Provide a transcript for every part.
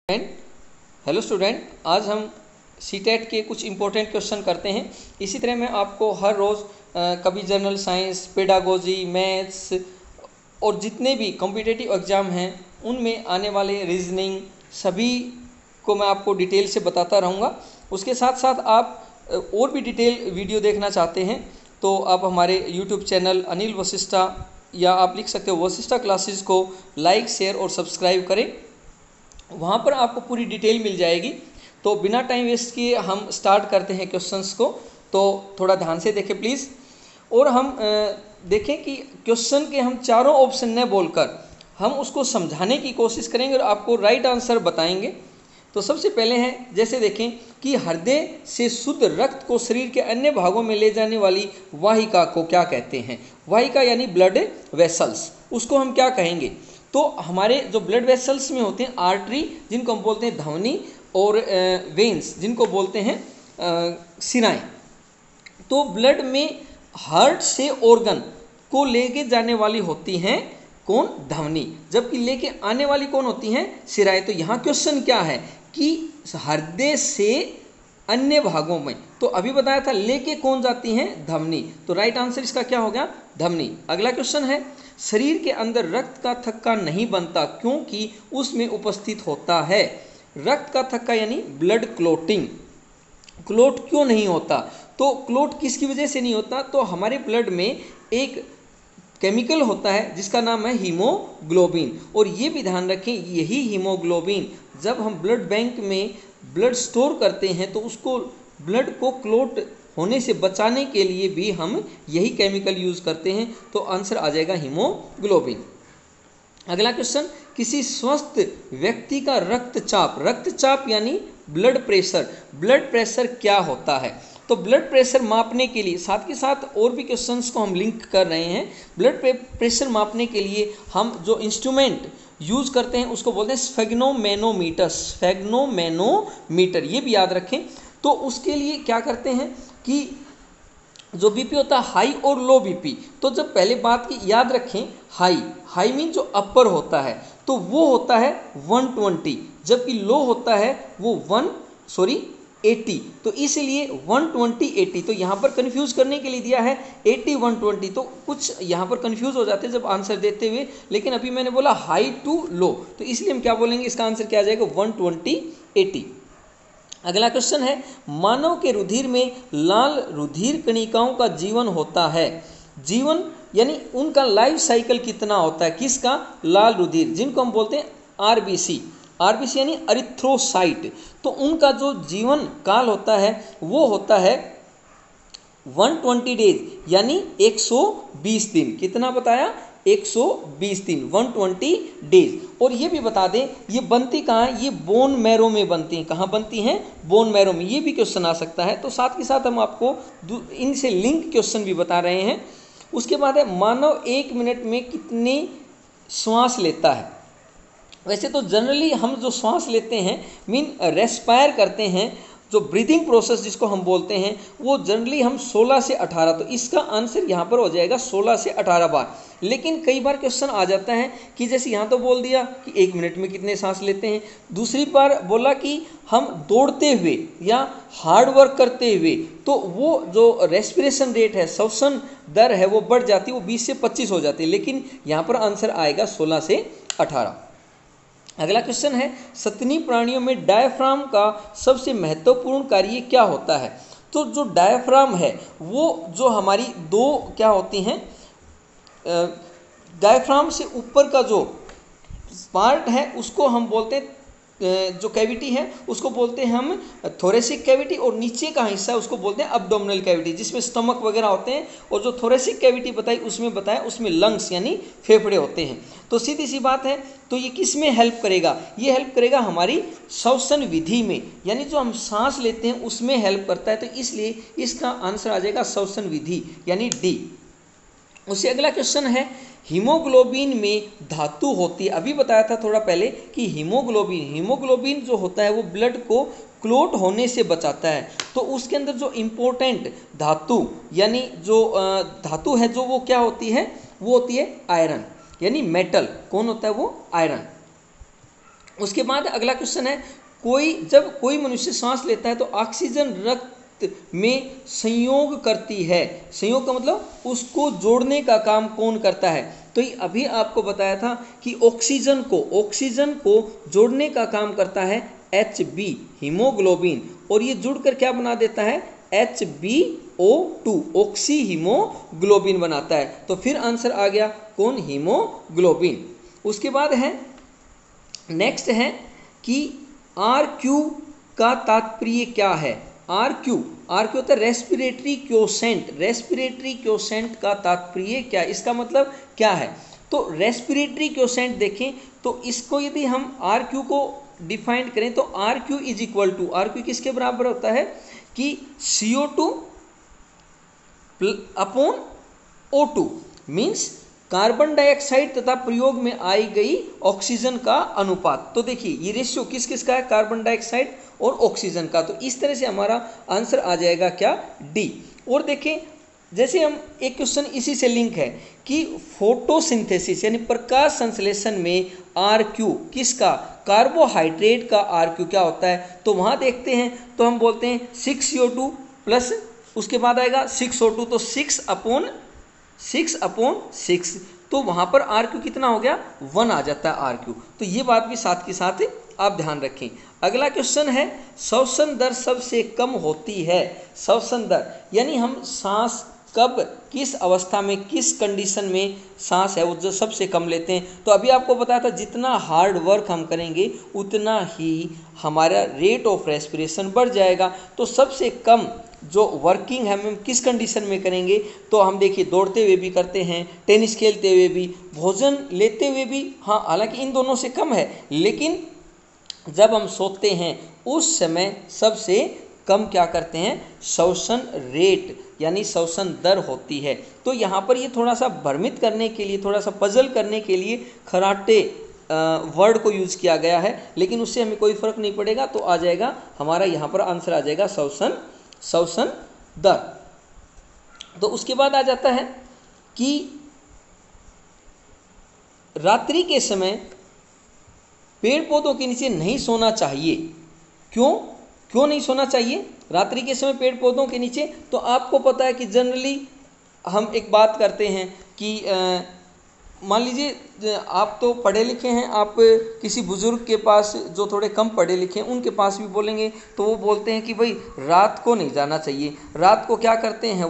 Hello student, आज हम CTET के कुछ इम्पोर्टेंट क्वेश्चन करते हैं। इसी तरह मैं आपको हर रोज़ कभी जनरल साइंस, पेडागोजी, मैथ्स और जितने भी कॉम्पिटिटिव एग्ज़ाम हैं उनमें आने वाले रीजनिंग सभी को मैं आपको डिटेल से बताता रहूँगा। उसके साथ साथ आप और भी डिटेल वीडियो देखना चाहते हैं तो आप हमारे यूट्यूब चैनल अनिल वशिष्ठा या आप लिख सकते हो वशिष्ठा क्लासेस को लाइक, शेयर और सब्सक्राइब करें। वहाँ पर आपको पूरी डिटेल मिल जाएगी। तो बिना टाइम वेस्ट किए हम स्टार्ट करते हैं क्वेश्चंस को। तो थोड़ा ध्यान से देखें प्लीज़, और हम देखें कि क्वेश्चन के हम चारों ऑप्शन न बोलकर हम उसको समझाने की कोशिश करेंगे और आपको राइट आंसर बताएंगे। तो सबसे पहले है, जैसे देखें कि हृदय से शुद्ध रक्त को शरीर के अन्य भागों में ले जाने वाली वाहिका को क्या कहते हैं। वाहिका यानी ब्लड वेसल्स, उसको हम क्या कहेंगे। तो हमारे जो ब्लड वेसल्स में होते हैं आर्टरी, जिनको हम बोलते हैं धमनी, और वेन्स जिनको बोलते हैं सिराएं। तो ब्लड में हार्ट से ऑर्गन को लेके जाने वाली होती हैं कौन, धमनी, जबकि लेके आने वाली कौन होती हैं, सिराएं। तो यहाँ क्वेश्चन क्या है कि हृदय से अन्य भागों में, तो अभी बताया था लेके कौन जाती हैं, धमनी। तो राइट आंसर इसका क्या हो गया, धमनी। अगला क्वेश्चन है, शरीर के अंदर रक्त का थक्का नहीं बनता क्योंकि उसमें उपस्थित होता है। रक्त का थक्का यानी ब्लड क्लोटिंग, क्लोट क्यों नहीं होता। तो क्लोट किसकी वजह से नहीं होता, तो हमारे ब्लड में एक केमिकल होता है जिसका नाम है हीमोग्लोबिन। और ये भी ध्यान रखें, यही हीमोग्लोबिन जब हम ब्लड बैंक में ब्लड स्टोर करते हैं तो उसको ब्लड को क्लोट होने से बचाने के लिए भी हम यही केमिकल यूज़ करते हैं। तो आंसर आ जाएगा हीमोग्लोबिन। अगला क्वेश्चन, किसी स्वस्थ व्यक्ति का रक्तचाप, रक्तचाप यानी ब्लड प्रेशर, ब्लड प्रेशर क्या होता है। तो ब्लड प्रेशर मापने के लिए साथ के साथ और भी क्वेश्चंस को हम लिंक कर रहे हैं। ब्लड प्रेशर मापने के लिए हम जो इंस्ट्रूमेंट यूज़ करते हैं उसको बोलते हैं स्फेग्नोमेनोमीटर, स्फेग्नोमेनोमीटर, ये भी याद रखें। तो उसके लिए क्या करते हैं कि जो बीपी होता है हाई और लो बीपी, तो जब पहले बात की याद रखें, हाई मीन जो अपर होता है तो वो होता है 120, जबकि लो होता है वो 80। तो इसलिए 120 80, तो यहाँ पर कंफ्यूज करने के लिए दिया है 80 120। तो कुछ यहाँ पर कंफ्यूज हो जाते हैं जब आंसर देते हुए, लेकिन अभी मैंने बोला हाई टू लो, तो इसलिए हम क्या बोलेंगे, इसका आंसर क्या आ जाएगा 120 80। अगला क्वेश्चन है, मानव के रुधिर में लाल रुधिर कणिकाओं का जीवन होता है। जीवन यानी उनका लाइफ साइकिल कितना होता है, किसका, लाल रुधिर, जिनको हम बोलते हैं आरबीसी, आरबीसी यानी अरिथ्रोसाइट। तो उनका जो जीवन काल होता है वो होता है 120 डेज यानी 120 दिन। कितना बताया, 120 दिन, 120 डेज। और ये भी बता दें ये बनती कहाँ है, ये बोन मैरो में बनती हैं। कहाँ बनती हैं, बोन मैरो में। ये भी क्वेश्चन आ सकता है। तो साथ के साथ हम आपको इनसे लिंक क्वेश्चन भी बता रहे हैं। उसके बाद है, मानव 1 मिनट में कितनी श्वास लेता है। वैसे तो जनरली हम जो श्वास लेते हैं मीन रेस्पायर करते हैं, जो ब्रीदिंग प्रोसेस जिसको हम बोलते हैं, वो जनरली हम 16 से 18, तो इसका आंसर यहाँ पर हो जाएगा 16 से 18 बार। लेकिन कई बार क्वेश्चन आ जाता है कि जैसे यहाँ तो बोल दिया कि 1 मिनट में कितने सांस लेते हैं, दूसरी बार बोला कि हम दौड़ते हुए या हार्ड वर्क करते हुए, तो वो जो रेस्पिरेशन रेट है, श्वसन दर है, वो बढ़ जाती है, वो 20 से 25 हो जाती है। लेकिन यहाँ पर आंसर आएगा 16 से 18। अगला क्वेश्चन है, सस्तनी प्राणियों में डायफ्राम का सबसे महत्वपूर्ण कार्य क्या होता है। तो जो डायफ्राम है वो जो हमारी दो क्या होती हैं, डायफ्राम से ऊपर का जो पार्ट है उसको हम बोलते हैं, जो कैविटी है उसको बोलते हैं हम थोरेसिक कैविटी, और नीचे का हिस्सा उसको बोलते हैं अब्डोमिनल कैविटी, जिसमें स्टमक वगैरह होते हैं। और जो थोरेसिक कैविटी बताई उसमें लंग्स यानी फेफड़े होते हैं। तो सीधी सी बात है, तो ये किस में हेल्प करेगा, ये हेल्प करेगा हमारी श्वसन विधि में, यानी जो हम सांस लेते हैं उसमें हेल्प करता है। तो इसलिए इसका आंसर आ जाएगा श्वसन विधि यानी डी। उससे अगला क्वेश्चन है, हीमोग्लोबिन में धातु होती है। अभी बताया था थोड़ा पहले कि हीमोग्लोबिन जो होता है वो ब्लड को क्लोट होने से बचाता है। तो उसके अंदर जो इम्पोर्टेंट धातु यानी जो धातु है जो वो क्या होती है, वो होती है आयरन यानी मेटल। कौन होता है वो, आयरन। उसके बाद अगला क्वेश्चन है, जब कोई मनुष्य सांस लेता है तो ऑक्सीजन रक्त में संयोग करती है। संयोग का मतलब उसको जोड़ने का काम कौन करता है? तो ये अभी आपको बताया था कि ऑक्सीजन को जोड़ने का काम करता है Hb, हीमोग्लोबिन, और ये जुड़कर क्या बना देता है? HbO2, ऑक्सी हीमोग्लोबिन बनाता है। तो फिर आंसर आ गया कौन? हीमोग्लोबिन। उसके बाद है, नेक्स्ट है कि RQ का तात्पर्य क्या है? RQ होता है रेस्पिरेटरी क्योसेंट का तात्पर्य क्या है? इसका मतलब क्या है? तो रेस्पिरेटरी क्योसेंट देखें तो इसको यदि हम RQ को डिफाइन करें तो RQ is equal to, RQ किसके बराबर होता है कि CO2 upon O2, means carbon dioxide तथा प्रयोग में आई गई ऑक्सीजन का अनुपात। तो देखिए ये रेशियो किस किस का है? कार्बन डाइऑक्साइड और ऑक्सीजन का। तो इस तरह से हमारा आंसर आ जाएगा क्या? डी। और देखें, जैसे हम एक क्वेश्चन इसी से लिंक है कि फोटोसिंथेसिस यानी प्रकाश संश्लेषण में RQ किसका? कार्बोहाइड्रेट का RQ क्या होता है? तो वहाँ देखते हैं तो हम बोलते हैं 6CO2 प्लस उसके बाद आएगा 6O2, तो 6/6, तो वहाँ पर RQ कितना हो गया? 1 आ जाता है RQ। तो ये बात भी साथ के साथ आप ध्यान रखें। अगला क्वेश्चन है, श्वसन दर सबसे कम होती है। श्वसन दर यानी हम सांस कब, किस अवस्था में, किस कंडीशन में सांस है वो जो सबसे कम लेते हैं। तो अभी आपको बताया था जितना हार्ड वर्क हम करेंगे उतना ही हमारा रेट ऑफ रेस्पिरेशन बढ़ जाएगा। तो सबसे कम जो वर्किंग है हम किस कंडीशन में करेंगे? तो हम देखिए दौड़ते हुए भी करते हैं, टेनिस खेलते हुए भी, भोजन लेते हुए भी, हाँ हालांकि इन दोनों से कम है, लेकिन जब हम सोते हैं उस समय सबसे कम क्या करते हैं? श्वसन रेट यानी श्वसन दर होती है। तो यहाँ पर ये थोड़ा सा भ्रमित करने के लिए, थोड़ा सा पजल करने के लिए खराटे वर्ड को यूज किया गया है, लेकिन उससे हमें कोई फर्क नहीं पड़ेगा। तो आ जाएगा हमारा यहाँ पर आंसर आ जाएगा श्वसन दर। तो उसके बाद आ जाता है कि रात्रि के समय पेड़ पौधों के नीचे नहीं सोना चाहिए। क्यों नहीं सोना चाहिए रात्रि के समय पेड़ पौधों के नीचे? तो आपको पता है कि जनरली हम एक बात करते हैं कि मान लीजिए आप तो पढ़े लिखे हैं, आप किसी बुजुर्ग के पास जो थोड़े कम पढ़े लिखे हैं उनके पास भी बोलेंगे तो वो बोलते हैं कि भाई रात को नहीं जाना चाहिए। रात को क्या करते हैं?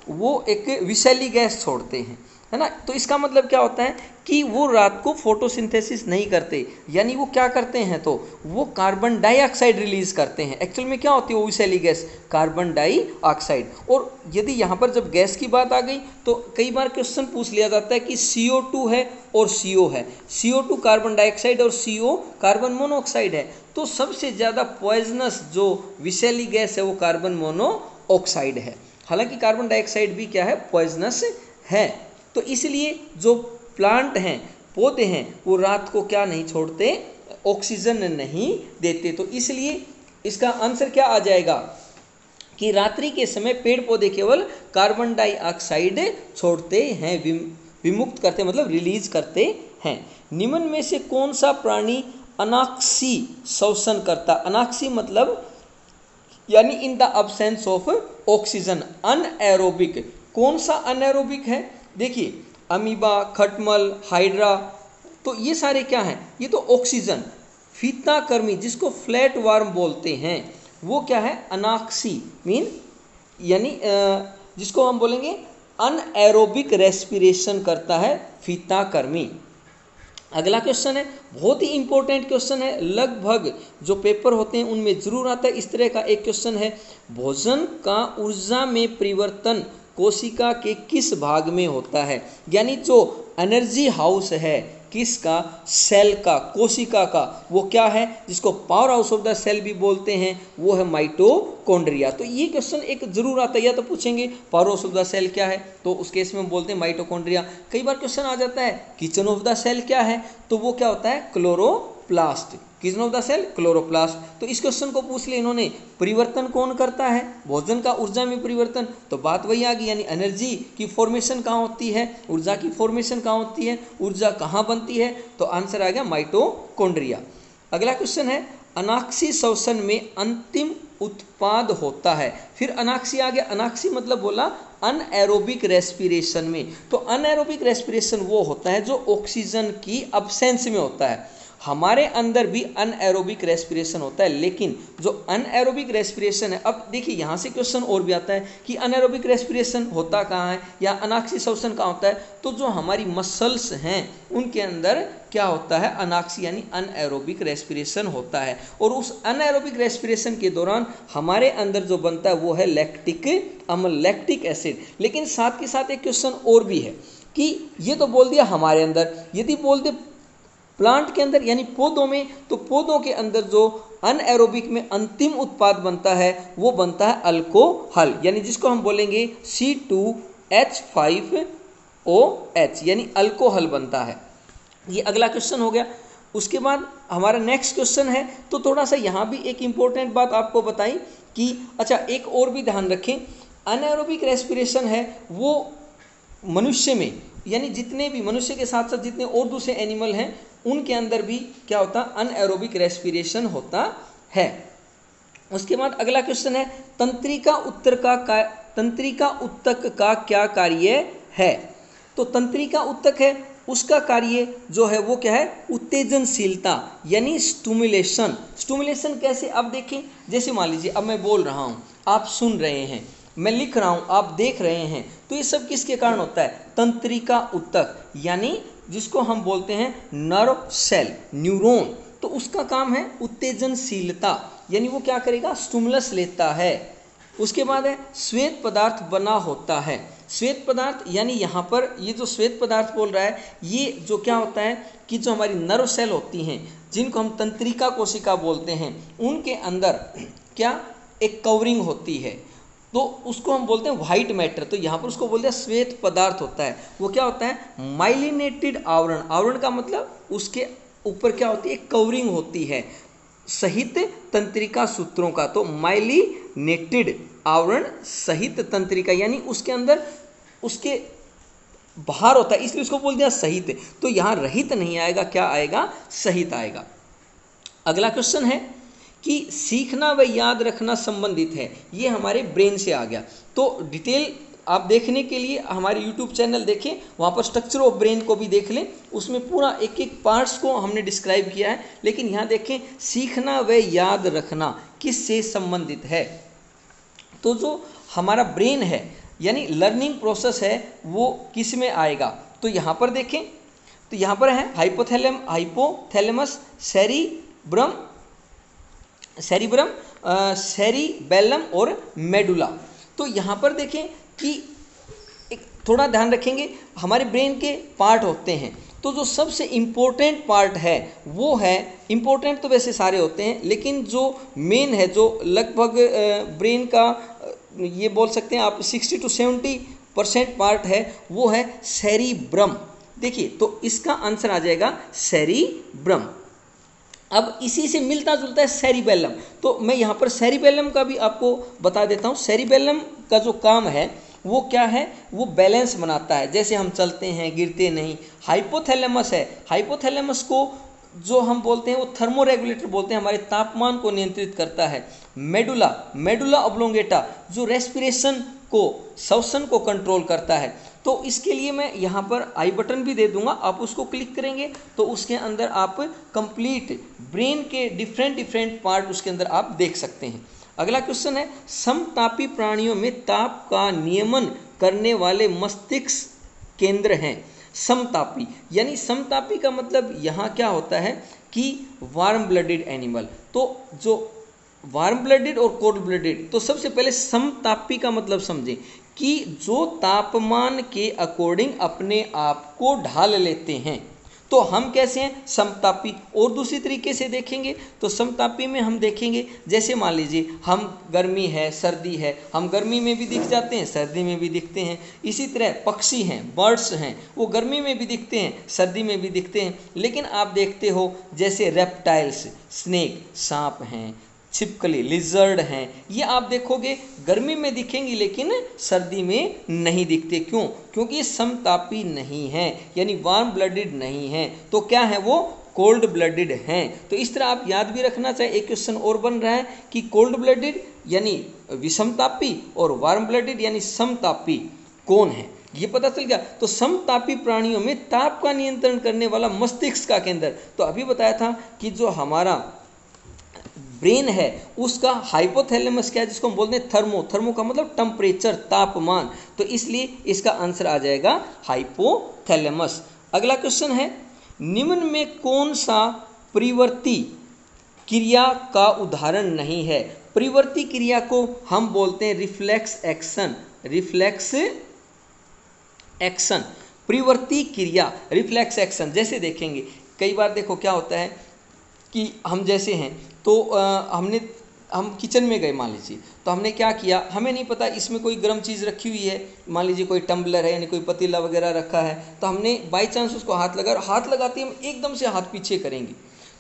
वो एक विषैली गैस छोड़ते हैं, है ना। तो इसका मतलब क्या होता है कि वो रात को फोटोसिंथेसिस नहीं करते, यानी वो क्या करते हैं? तो वो कार्बन डाइऑक्साइड रिलीज करते हैं। एक्चुअल में क्या होती है वो विषैली गैस? Carbon dioxide. और यदि यहाँ पर जब गैस की बात आ गई तो कई बार क्वेश्चन पूछ लिया जाता है कि CO2 है और CO है, CO2 कार्बन डाइऑक्साइड और CO कार्बन मोनोऑक्साइड है। तो सबसे ज़्यादा पॉइजनस जो विषैली गैस है वो कार्बन मोनोऑक्साइड है। हालांकि कार्बन डाइऑक्साइड भी क्या है? पॉइजनस है। तो इसलिए जो प्लांट हैं, पौधे हैं, वो रात को क्या नहीं छोड़ते? ऑक्सीजन नहीं देते। तो इसलिए इसका आंसर क्या आ जाएगा कि रात्रि के समय पेड़ पौधे केवल कार्बन डाइऑक्साइड छोड़ते हैं, विमुक्त करते मतलब रिलीज करते हैं। निम्न में से कौन सा प्राणी अनाक्सी श्वसन करता? अनाक्सी मतलब यानी in the absence of oxygen, anaerobic. कौन सा अनएरोबिक है? देखिए अमीबा, खटमल, हाइड्रा, तो ये सारे क्या हैं? ये तो ऑक्सीजन। फीताकर्मी जिसको फ्लैट वार्म बोलते हैं वो क्या है? अनाक्सी यानी जिसको हम बोलेंगे अनएरोबिक रेस्पिरेशन करता है फीताकर्मी। अगला क्वेश्चन है, बहुत ही इंपॉर्टेंट क्वेश्चन है, लगभग जो पेपर होते हैं उनमें जरूर आता है। इस तरह का एक क्वेश्चन है, भोजन का ऊर्जा में परिवर्तन कोशिका के किस भाग में होता है? यानी जो एनर्जी हाउस है किसका? सेल का, कोशिका का। वो क्या है? जिसको power house of the cell भी बोलते हैं, वो है माइटोकॉन्ड्रिया। तो ये क्वेश्चन एक जरूर आता है, या तो पूछेंगे power house of the cell क्या है, तो उस केस में हम बोलते हैं माइटोकॉन्ड्रिया। कई बार क्वेश्चन आ जाता है किचन ऑफ द सेल क्या है, तो वो क्या होता है? Chloroplast. Kitchen of the cell chloroplast. तो इस क्वेश्चन को पूछ लिया इन्होंने, परिवर्तन कौन करता है? भोजन का ऊर्जा में परिवर्तन। तो बात वही आ गई, यानी एनर्जी की फॉर्मेशन कहाँ होती है, ऊर्जा की फॉर्मेशन कहाँ होती है, ऊर्जा कहाँ बनती है? तो आंसर आ गया माइटोकॉन्ड्रिया। अगला क्वेश्चन है अनाक्षी श्वसन में अंतिम उत्पाद होता है। फिर अनाक्षी आ गया, अनाक्षी मतलब बोला अनएरोबिक रेस्पिरेशन में। तो अनएरोबिक रेस्पिरेशन वो होता है जो ऑक्सीजन की अब्सेंस में होता है। हमारे अंदर भी अनएरोबिक रेस्पिरेशन होता है, लेकिन जो अनएरोबिक रेस्पिरेशन है, अब देखिए यहाँ से क्वेश्चन और भी आता है कि अनएरोबिक रेस्पिरेशन होता कहाँ है या अनाक्षी श्वसन कहाँ होता है। तो जो हमारी मसल्स हैं उनके अंदर क्या होता है, अनाक्षी यानी अनएरोबिक रेस्पिरेशन होता है। और उस अनएरोबिक रेस्पिरेशन के दौरान हमारे अंदर जो बनता है वो है लैक्टिक अम्ल, लैक्टिक एसिड। लेकिन साथ के साथ एक क्वेश्चन और भी है कि ये तो बोल दिया हमारे अंदर, यदि बोल दे प्लांट के अंदर यानी पौधों में, तो पौधों के अंदर जो अनएरोबिक में अंतिम उत्पाद बनता है वो बनता है अल्कोहल, यानी जिसको हम बोलेंगे C2H5OH, यानी अल्कोहल बनता है। ये अगला क्वेश्चन हो गया। उसके बाद हमारा नेक्स्ट क्वेश्चन है, तो थोड़ा सा यहाँ भी एक इम्पोर्टेंट बात आपको बताई कि अच्छा एक और भी ध्यान रखें, अनएरोबिक रेस्पिरेशन है वो मनुष्य में, यानी जितने भी मनुष्य के साथ साथ जितने और दूसरे एनिमल हैं उनके अंदर भी क्या होता है, अनएरोबिक रेस्पिरेशन होता है। उसके बाद अगला क्वेश्चन है तंत्रिका ऊतक का क्या कार्य है। तो तंत्रिका ऊतक है, उसका कार्य जो है वो क्या है, उत्तेजनशीलता यानी स्टिमुलेशन। स्टिमुलेशन कैसे, अब देखें, जैसे मान लीजिए अब मैं बोल रहा हूँ, आप सुन रहे हैं, मैं लिख रहा हूँ, आप देख रहे हैं, तो ये सब किसके कारण होता है, तंत्रिका ऊतक, यानी जिसको हम बोलते हैं नर्व सेल, न्यूरॉन। तो उसका काम है उत्तेजनशीलता, यानी वो क्या करेगा, स्टिमुलस लेता है। उसके बाद है श्वेत पदार्थ बना होता है। श्वेत पदार्थ यानी यहाँ पर ये जो श्वेत पदार्थ बोल रहा है, ये जो क्या होता है कि जो हमारी नर्व सेल होती हैं जिनको हम तंत्रिका कोशिका बोलते हैं, उनके अंदर क्या एक कवरिंग होती है, तो उसको हम बोलते हैं व्हाइट मैटर। तो यहाँ पर उसको बोलते हैं श्वेत पदार्थ होता है। वो क्या होता है, माइलिनेटेड आवरण। आवरण का मतलब उसके ऊपर क्या होती है, कवरिंग होती है सहित तंत्रिका सूत्रों का। तो माइलिनेटेड आवरण सहित तंत्रिका, यानी उसके अंदर उसके बाहर होता है, इसलिए उसको बोल दिया सहित। तो यहाँ रहित नहीं आएगा, क्या आएगा, सहित आएगा। अगला क्वेश्चन है कि सीखना व याद रखना संबंधित है, ये हमारे ब्रेन से आ गया। तो डिटेल आप देखने के लिए हमारे YouTube चैनल देखें, वहाँ पर स्ट्रक्चर ऑफ ब्रेन को भी देख लें, उसमें पूरा एक एक पार्ट्स को हमने डिस्क्राइब किया है। लेकिन यहाँ देखें सीखना व याद रखना किससे संबंधित है। तो जो हमारा ब्रेन है यानी लर्निंग प्रोसेस है वो किस में आएगा, तो यहाँ पर देखें, तो यहाँ पर है हाइपोथैलेमस, सेरिबेलम और मेडुला। तो यहाँ पर देखें कि एक थोड़ा ध्यान रखेंगे, हमारे ब्रेन के पार्ट होते हैं, तो जो सबसे इम्पोर्टेंट पार्ट है वो है, इम्पोर्टेंट तो वैसे सारे होते हैं, लेकिन जो मेन है, जो लगभग ब्रेन का ये बोल सकते हैं आप 60 to 70% पार्ट है, वो है सेरिब्रम। देखिए तो इसका आंसर आ जाएगा सेरिब्रम। अब इसी से मिलता जुलता है सेरिबेलम, तो मैं यहाँ पर सेरिबेलम का भी आपको बता देता हूँ। सेरिबेलम का जो काम है वो क्या है, वो बैलेंस बनाता है, जैसे हम चलते हैं गिरते नहीं। हाइपोथैलेमस है, हाइपोथैलेमस को जो हम बोलते हैं वो थर्मो रेगुलेटर बोलते हैं, हमारे तापमान को नियंत्रित करता है। मेडुला ऑब्लोंगेटा जो रेस्पिरेशन को, श्वसन को कंट्रोल करता है। तो इसके लिए मैं यहाँ पर आई बटन भी दे दूंगा, आप उसको क्लिक करेंगे तो उसके अंदर आप कंप्लीट ब्रेन के डिफरेंट पार्ट उसके अंदर आप देख सकते हैं। अगला क्वेश्चन है समतापी प्राणियों में ताप का नियमन करने वाले मस्तिष्क केंद्र हैं। समतापी यानी समतापी का मतलब यहाँ क्या होता है कि वार्म ब्लडेड एनिमल। तो जो वार्म ब्लडेड और कोल्ड ब्लडेड, तो सबसे पहले समतापी का मतलब समझें कि जो तापमान के अकॉर्डिंग अपने आप को ढाल लेते हैं, तो हम कैसे हैं, समतापी। और दूसरी तरीके से देखेंगे तो समतापी में हम देखेंगे, जैसे मान लीजिए हम गर्मी है सर्दी है, हम गर्मी में भी दिख जाते हैं, सर्दी में भी दिखते हैं। इसी तरह पक्षी हैं, बर्ड्स हैं, वो गर्मी में भी दिखते हैं, सर्दी में भी दिखते हैं। लेकिन आप देखते हो जैसे रेप्टाइल्स, स्नेक, सांप हैं, छिपकली, लिजर्ड हैं, ये आप देखोगे गर्मी में दिखेंगी लेकिन सर्दी में नहीं दिखते। क्यों? क्योंकि ये समतापी नहीं है, यानी वार्म ब्लडेड नहीं है। तो क्या है वो, कोल्ड ब्लडेड हैं। तो इस तरह आप याद भी रखना चाहिए। एक क्वेश्चन और बन रहा है कि कोल्ड ब्लडेड यानी विषमतापी और वार्म ब्लडेड यानी समतापी कौन है, ये पता चल गया। तो समतापी प्राणियों में ताप का नियंत्रण करने वाला मस्तिष्क का केंद्र, तो अभी बताया था कि जो हमारा ब्रेन है उसका हाइपोथैलेमस क्या है, जिसको हम बोलते हैं थर्मो, थर्मो का मतलब टेम्परेचर, तापमान, तो इसलिए इसका आंसर आ जाएगा हाइपोथैलेमस। अगला क्वेश्चन है, निम्न में कौन सा परिवर्ती क्रिया का उदाहरण नहीं है। परिवर्ती क्रिया को हम बोलते हैं रिफ्लेक्स एक्शन, रिफ्लेक्स एक्शन, परिवर्ती क्रिया, रिफ्लेक्स एक्शन। जैसे देखेंगे कई बार देखो क्या होता है कि हम जैसे हैं तो हम किचन में गए मान लीजिए, तो हमने क्या किया, हमें नहीं पता इसमें कोई गर्म चीज़ रखी हुई है, मान लीजिए कोई टम्बलर है यानी कोई पतीला वगैरह रखा है, तो हमने बाई चांस उसको हाथ लगा, और हाथ लगाते ही हम एकदम से हाथ पीछे करेंगे,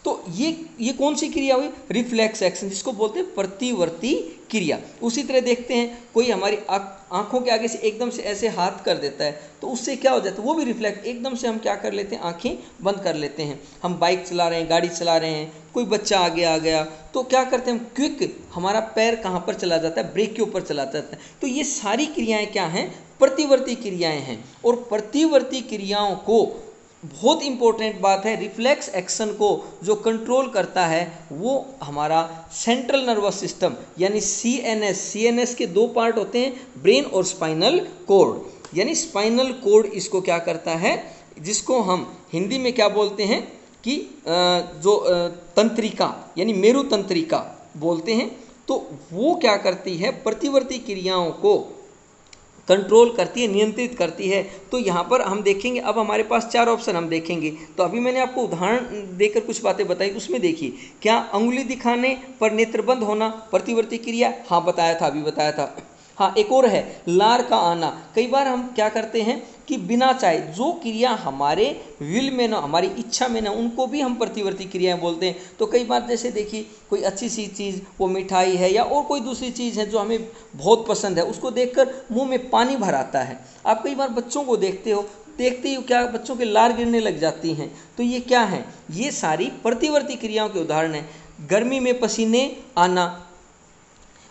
तो ये कौन सी क्रिया हुई, रिफ्लेक्स एक्शन, जिसको बोलते हैं प्रतिवर्ती क्रिया। उसी तरह देखते हैं कोई हमारी आंखों के आगे से एकदम से ऐसे हाथ कर देता है, तो उससे क्या हो जाता है, वो भी रिफ्लेक्ट, एकदम से हम क्या कर लेते हैं, आंखें बंद कर लेते हैं। हम बाइक चला रहे हैं, गाड़ी चला रहे हैं, कोई बच्चा आगे आ गया, तो क्या करते हैं हम, क्विक हमारा पैर कहाँ पर चला जाता है, ब्रेक के ऊपर चला जाता है। तो ये सारी क्रियाएं क्या हैं, प्रतिवर्ती क्रियाएं हैं। और प्रतिवर्ती क्रियाओं को बहुत इंपॉर्टेंट बात है, रिफ्लेक्स एक्शन को जो कंट्रोल करता है वो हमारा सेंट्रल नर्वस सिस्टम यानी सीएनएस। सीएनएस के दो पार्ट होते हैं, ब्रेन और स्पाइनल कोड। यानी स्पाइनल कोड इसको क्या करता है, जिसको हम हिंदी में क्या बोलते हैं कि जो तंत्रिका यानी मेरु तंत्रिका बोलते हैं, तो वो क्या करती है, प्रतिवर्ती क्रियाओं को कंट्रोल करती है, नियंत्रित करती है। तो यहाँ पर हम देखेंगे, अब हमारे पास 4 ऑप्शन हम देखेंगे। तो अभी मैंने आपको उदाहरण देकर कुछ बातें बताई, उसमें देखिए, क्या अंगुली दिखाने पर नेत्र बंद होना प्रतिवर्ती क्रिया, हाँ बताया था, अभी बताया था। हाँ, एक और है लार का आना। कई बार हम क्या करते हैं कि बिना चाहे जो क्रिया हमारे विल में ना, हमारी इच्छा में ना, उनको भी हम प्रतिवर्ती क्रियाएं बोलते हैं। तो कई बार जैसे देखिए कोई अच्छी सी चीज़, वो मिठाई है या और कोई दूसरी चीज़ है जो हमें बहुत पसंद है, उसको देखकर मुंह में पानी भर आता है। आप कई बार बच्चों को देखते हो, देखते ही क्या बच्चों के लार गिरने लग जाती हैं, तो ये क्या है, ये सारी प्रतिवर्ती क्रियाओं के उदाहरण हैं। गर्मी में पसीने आना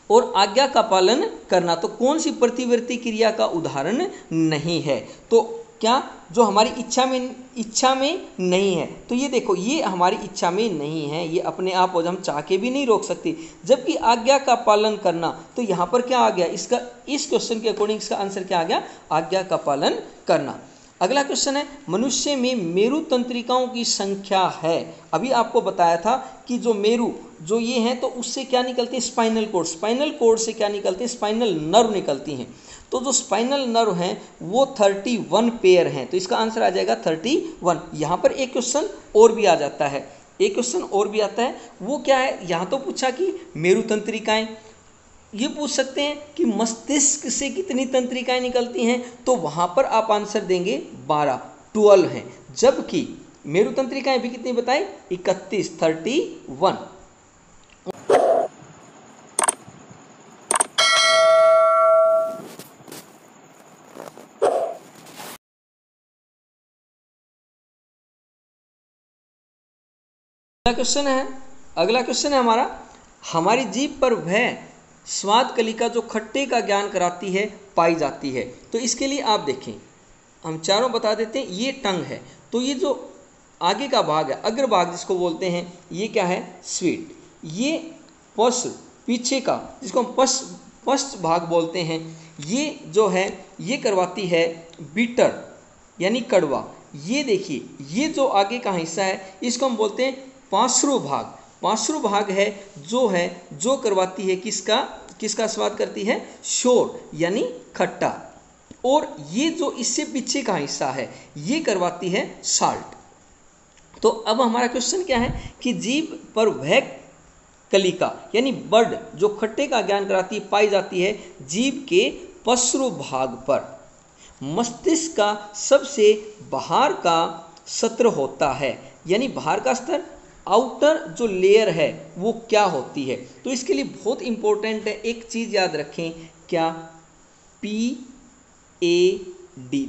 और आज्ञा का पालन करना, तो कौन सी प्रतिवर्ती क्रिया का उदाहरण नहीं है, तो क्या जो हमारी इच्छा में नहीं है। तो ये देखो, ये हमारी इच्छा में नहीं है, ये अपने आप हो, हम चाह के भी नहीं रोक सकते। जबकि आज्ञा का पालन करना, तो यहाँ पर क्या आ गया, इसका इस क्वेश्चन के अकॉर्डिंग इसका आंसर क्या आ गया, आज्ञा का पालन करना। अगला क्वेश्चन है, मनुष्य में मेरु तंत्रिकाओं की संख्या है। अभी आपको बताया था कि जो मेरु जो ये हैं, तो उससे क्या निकलते हैं, स्पाइनल कोड, स्पाइनल कोड से क्या निकलते हैं, स्पाइनल नर्व निकलती हैं। तो जो स्पाइनल नर्व हैं वो 31 पेयर हैं, तो इसका आंसर आ जाएगा 31। यहाँ पर एक क्वेश्चन और भी आ जाता है, एक क्वेश्चन और भी आता है, वो क्या है, यहाँ तो पूछा कि मेरु तंत्रिकाएं, ये पूछ सकते हैं कि मस्तिष्क से कितनी तंत्रिकाएं निकलती हैं, तो वहाँ पर आप आंसर देंगे 12 हैं। जबकि मेरु तंत्रिकाएं भी कितनी बताएं, 31। अगला क्वेश्चन है हमारा, हमारी जीभ पर वह स्वाद कलिका जो खट्टे का ज्ञान कराती है पाई जाती है। तो इसके लिए आप देखें, हम चारों बता देते हैं। ये टंग है, तो ये जो आगे का भाग है, अग्रभाग जिसको बोलते हैं, ये क्या है, स्वीट। ये पश पीछे का, जिसको हम पश्च भाग बोलते हैं, ये जो है ये करवाती है बीटर यानी कड़वा। ये देखिए, ये जो आगे का हिस्सा है इसको हम बोलते हैं पार्श्व भाग। पार्श्व भाग है जो करवाती है किसका स्वाद करती है, शोर यानी खट्टा। और ये जो इससे पीछे का हिस्सा है ये करवाती है साल्ट। तो अब हमारा क्वेश्चन क्या है कि जीभ पर वह कलिका यानी बर्ड जो खट्टे का ज्ञान कराती है पाई जाती है जीभ के पश्रु भाग पर। मस्तिष्क का सबसे बाहर का सत्र होता है, यानी बाहर का स्तर, आउटर जो लेयर है वो क्या होती है। तो इसके लिए बहुत इंपॉर्टेंट है, एक चीज़ याद रखें, क्या, PAD।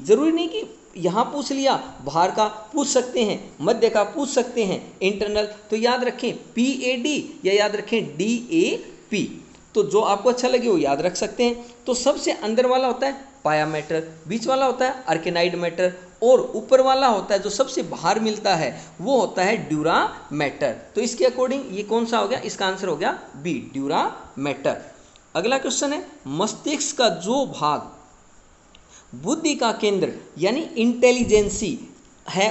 जरूरी नहीं कि यहाँ पूछ लिया, बाहर का पूछ सकते हैं, मध्य का पूछ सकते हैं, इंटरनल। तो याद रखें PAD या याद रखें DAP। तो जो आपको अच्छा लगे वो याद रख सकते हैं। तो सबसे अंदर वाला होता है पाया मैटर, बीच वाला होता है आर्केनाइड मैटर, और ऊपर वाला होता है जो सबसे बाहर मिलता है वो होता है ड्यूरा मैटर। तो इसके अकॉर्डिंग ये कौन सा हो गया, इसका आंसर हो गया बी, ड्यूरा मैटर। अगला क्वेश्चन है, मस्तिष्क का जो भाग बुद्धि का केंद्र यानी इंटेलिजेंसी है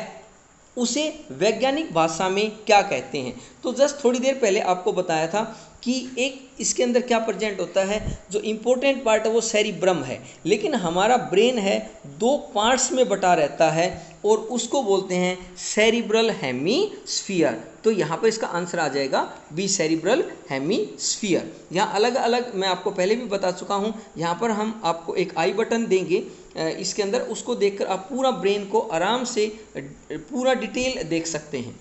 उसे वैज्ञानिक भाषा में क्या कहते हैं। तो जस्ट थोड़ी देर पहले आपको बताया था कि एक इसके अंदर क्या प्रेजेंट होता है, जो इम्पोर्टेंट पार्ट है वो सेरिब्रम है, लेकिन हमारा ब्रेन है 2 पार्ट्स में बटा रहता है और उसको बोलते हैं सेरिब्रल हेमीस्फीयर। तो यहाँ पर इसका आंसर आ जाएगा बी, सेरिब्रल हेमीस्फीयर। यहाँ अलग अलग मैं आपको पहले भी बता चुका हूँ, यहाँ पर हम आपको एक आई बटन देंगे इसके अंदर, उसको देखकर आप पूरा ब्रेन को आराम से पूरा डिटेल देख सकते हैं।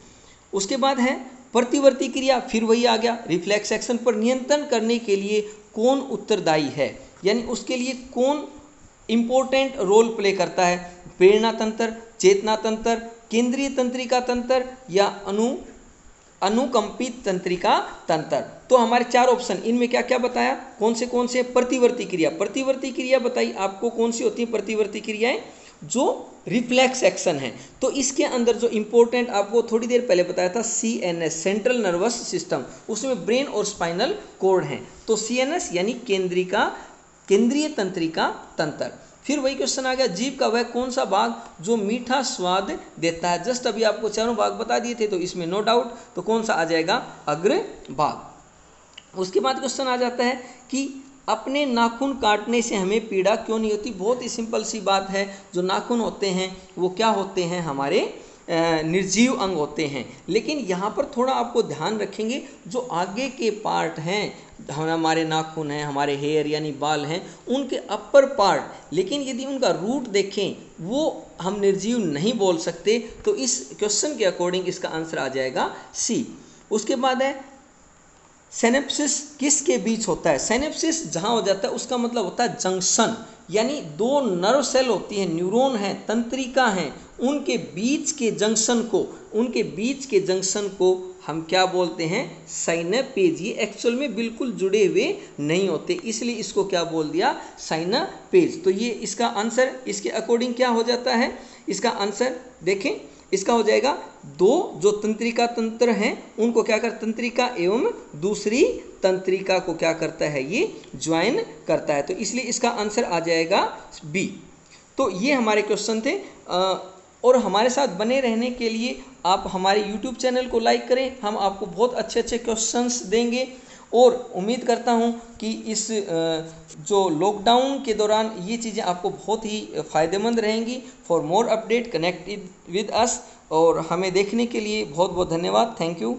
उसके बाद है प्रतिवर्ती क्रिया, फिर वही आ गया, रिफ्लेक्स एक्शन पर नियंत्रण करने के लिए कौन उत्तरदायी है, यानी उसके लिए कौन इंपॉर्टेंट रोल प्ले करता है, प्रेरणा तंत्र, चेतना तंत्र, केंद्रीय तंत्रिका तंत्र या अनुकंपित तंत्रिका तंत्र। तो हमारे 4 ऑप्शन, इनमें क्या क्या बताया, कौन से प्रतिवर्ती क्रिया, प्रतिवर्ती क्रिया बताई आपको कौन सी होती है प्रतिवर्ती क्रियाएं, जो रिफ्लेक्स एक्शन है। तो इसके अंदर जो इंपॉर्टेंट आपको थोड़ी देर पहले बताया था CNS, सेंट्रल नर्वस सिस्टम, उसमें ब्रेन और स्पाइनल कॉर्ड हैं। तो CNS यानी केंद्रीय तंत्रिका तंत्र। फिर वही क्वेश्चन आ गया, जीभ का वह कौन सा भाग जो मीठा स्वाद देता है। जस्ट अभी आपको चारों भाग बता दिए थे, तो इसमें नो डाउट तो कौन सा आ जाएगा, अग्र भाग। उसके बाद क्वेश्चन आ जाता है कि अपने नाखून काटने से हमें पीड़ा क्यों नहीं होती। बहुत ही सिंपल सी बात है, जो नाखून होते हैं वो क्या होते हैं, हमारे निर्जीव अंग होते हैं। लेकिन यहाँ पर थोड़ा आपको ध्यान रखेंगे, जो आगे के पार्ट हैं, हमारे नाखून हैं, हमारे हेयर यानी बाल हैं, उनके अपर पार्ट, लेकिन यदि उनका रूट देखें वो हम निर्जीव नहीं बोल सकते। तो इस क्वेश्चन के अकॉर्डिंग इसका आंसर आ जाएगा सी। उसके बाद है सिनेप्सिस किसके बीच होता है। सिनेप्सिस जहाँ हो जाता है उसका मतलब होता है जंक्शन, यानी 2 नर्व सेल होती हैं, न्यूरॉन हैं, तंत्रिका हैं, उनके बीच के जंक्शन को हम क्या बोलते हैं, साइनेपेज। ये एक्चुअल में बिल्कुल जुड़े हुए नहीं होते, इसलिए इसको क्या बोल दिया, साइनेपेज। तो ये इसका आंसर इसके अकॉर्डिंग क्या हो जाता है, इसका आंसर देखें, इसका हो जाएगा 2 जो तंत्रिका तंत्र हैं उनको क्या कर, तंत्रिका एवं दूसरी तंत्रिका को क्या करता है, ये ज्वाइन करता है। तो इसलिए इसका आंसर आ जाएगा बी। तो ये हमारे क्वेश्चन थे, और हमारे साथ बने रहने के लिए आप हमारे YouTube चैनल को लाइक करें, हम आपको बहुत अच्छे अच्छे क्वेश्चंस देंगे। और उम्मीद करता हूँ कि इस जो लॉकडाउन के दौरान ये चीज़ें आपको बहुत ही फ़ायदेमंद रहेंगी। For more update connected with us, और हमें देखने के लिए बहुत बहुत धन्यवाद। Thank you.